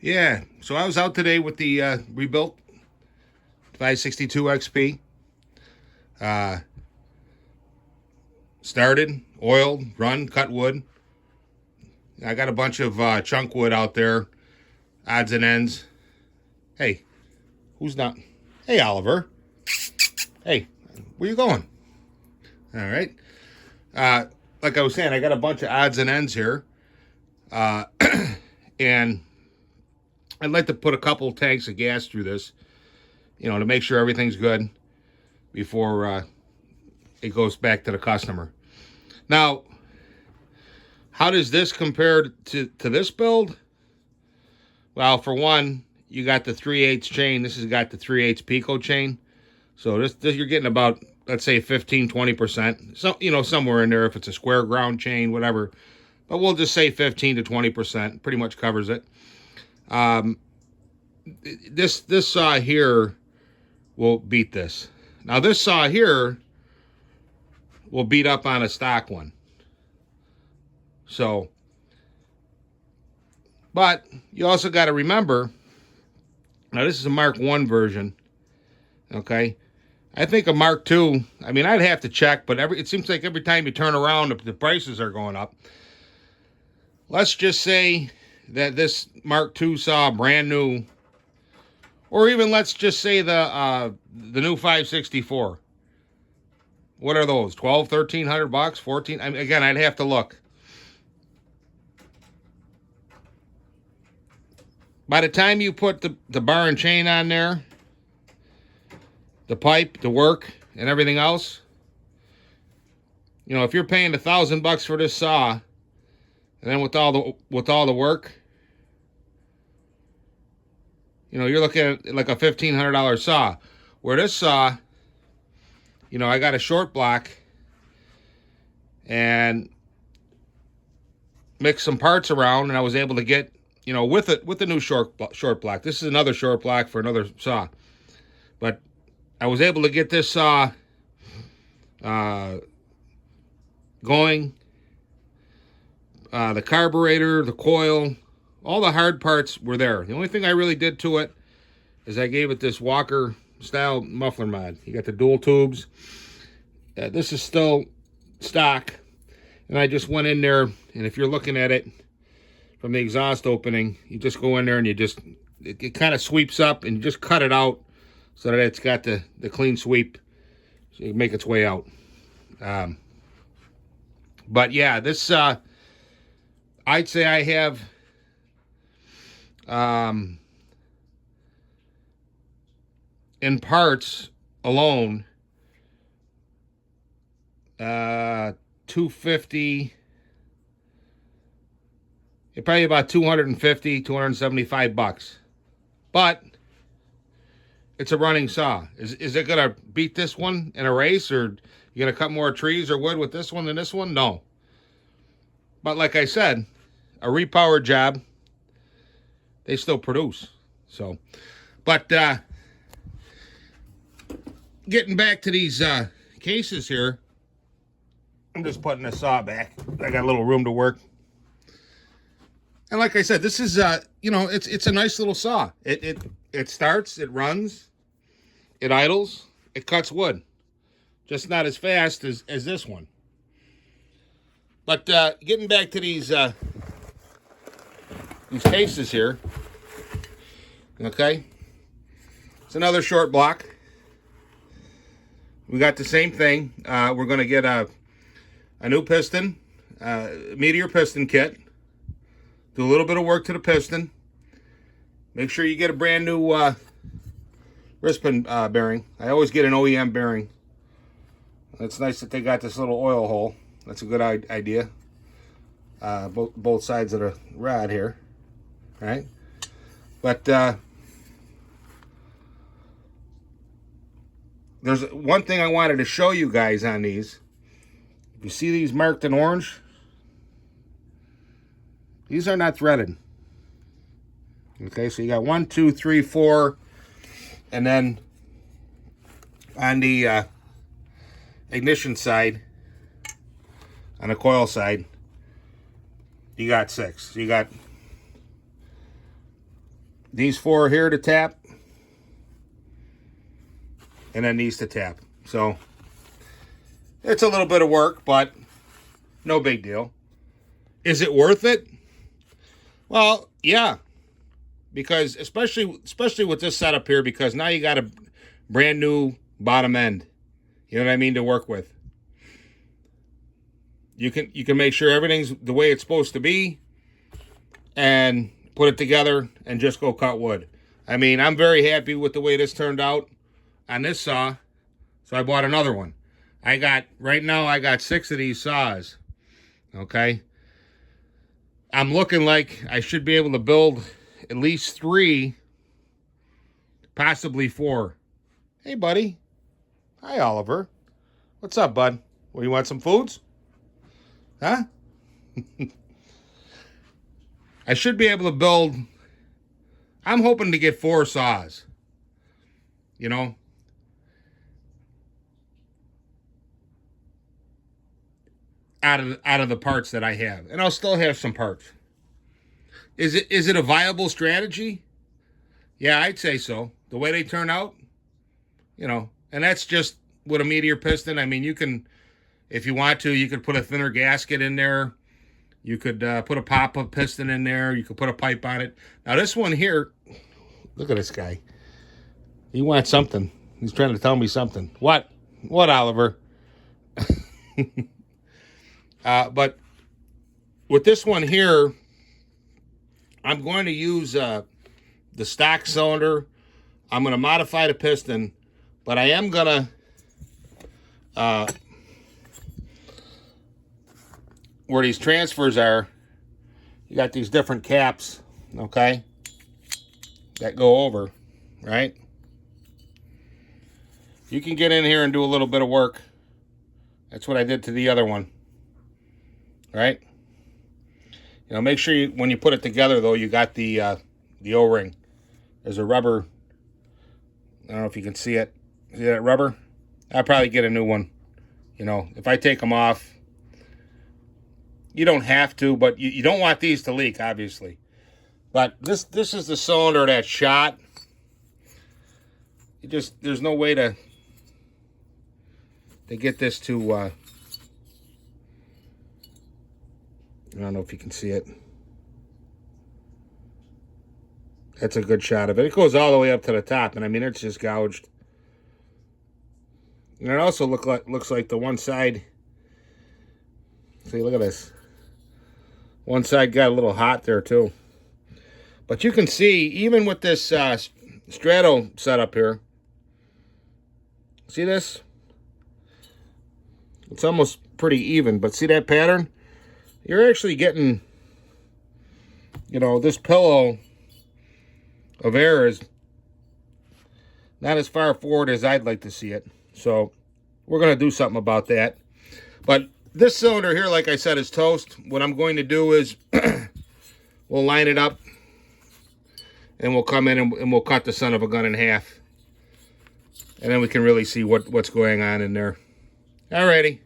Yeah, so I was out today with the rebuilt 562 XP. Uh, Started, oiled, run, cut wood. I got a bunch of chunk wood out there, odds and ends. Hey, who's not? Hey, Oliver. Hey, where you going? All right. Uh, like I was saying, I got a bunch of odds and ends here, uh, and I'd like to put a couple tanks of gas through this, to make sure everything's good before it goes back to the customer. Now, how does this compare to this build? Well, for one, you got the 3/8 chain. This has got the 3/8 Pico chain. So this you're getting about, let's say, 15-20%. So, somewhere in there if it's a square ground chain, whatever. But we'll just say 15 to 20%. Pretty much covers it. This saw here will beat this. Now, this saw here will beat up on a stock one. So, but you also got to remember, now this is a Mark 1 version, okay? I think a Mark 2, I'd have to check, but it seems like every time you turn around, the prices are going up. Let's just say that this Mark 2 saw brand new, or even let's just say the new 564. What are those? 12, 1,300 bucks, 14? Again, I'd have to look. By the time you put the bar and chain on there, the pipe, the work, and everything else, if you're paying $1,000 for this saw, and then with all the work, you're looking at like a $1,500 saw. Where this saw, I got a short block and mixed some parts around, and I was able to get, with the new short block. This is another short block for another saw, but I was able to get this saw going. The carburetor, the coil, all the hard parts were there. The only thing I really did to it is I gave it this Walker style muffler mod. You got the dual tubes. This is still stock, and I just went in there, and if you're looking at it from the exhaust opening, you just go in there and it kind of sweeps up, and you just cut it out so that it's got the clean sweep so you can make its way out. But yeah, this I'd say I have in parts alone 250, probably about 250, 275 bucks. But it's a running saw. Is it gonna beat this one in a race, or you gonna cut more trees or wood with this one than this one? No. But like I said, a repowered job, they still produce. So, but getting back to these cases here, I'm just putting the saw back. I got a little room to work. And like I said, this is it's a nice little saw. It starts, it runs, it idles, it cuts wood. Just not as fast as this one. But getting back to these cases here, okay? It's another short block. We got the same thing. We're going to get a new piston, Meteor piston kit. Do a little bit of work to the piston. Make sure you get a brand new wrist pin bearing. I always get an OEM bearing. It's nice that they got this little oil hole. That's a good idea. Both sides of the rod here. All right? But there's one thing I wanted to show you guys on these. If you see these marked in orange, these are not threaded. Okay, so you got 1, 2, 3, 4, and then on the ignition side, on the coil side, you got 6. You got these 4 here to tap, and then these to tap. So it's a little bit of work, but no big deal. Is it worth it? Well, yeah, because especially with this setup here, because now you got a brand new bottom end. You know what I mean, to work with. You can make sure everything's the way it's supposed to be, and put it together and just go cut wood. I mean, I'm very happy with the way this turned out on this saw, so I bought another one. Right now I got 6 of these saws. Okay, I'm looking like I should be able to build at least 3, possibly 4. Hey, buddy. Hi, Oliver. What's up, bud? Well, you want some foods? Huh? I should be able to build, I'm hoping to get 4 saws. You know? Out of the parts that I have. And I'll still have some parts. Is it a viable strategy? Yeah, I'd say so. The way they turn out, you know, and that's just with a meteor piston. I mean, you can, if you want to, you could put a thinner gasket in there. You could put a pop-up piston in there. You could put a pipe on it. Now, this one here, look at this guy. He wants something. He's trying to tell me something. What? What, Oliver? But with this one here, I'm going to use the stock cylinder. I'm going to modify the piston, but I am going to, where these transfers are, you got these different caps, okay, that go over, right? You can get in here and do a little bit of work. That's what I did to the other one, right? You know, make sure when you put it together, though, you got the O-ring. There's a rubber. I don't know if you can see it. See that rubber? I'll probably get a new one. You know, if I take them off, you don't have to, but you don't want these to leak, obviously. But this is the cylinder that's shot. There's no way to get this to. I don't know if you can see it. That's a good shot of it. It goes all the way up to the top, and I mean, it's just gouged. And it also looks like the one side. See, look at this. One side got a little hot there too. But you can see, even with this straddle setup here, see this? It's almost pretty even, but see that pattern? You're actually getting, you know, this pillow of air is not as far forward as I'd like to see it. So we're going to do something about that. But this cylinder here, like I said, is toast. What I'm going to do is we'll line it up and we'll come in and we'll cut the son of a gun in half. And then we can really see what's going on in there. Alrighty.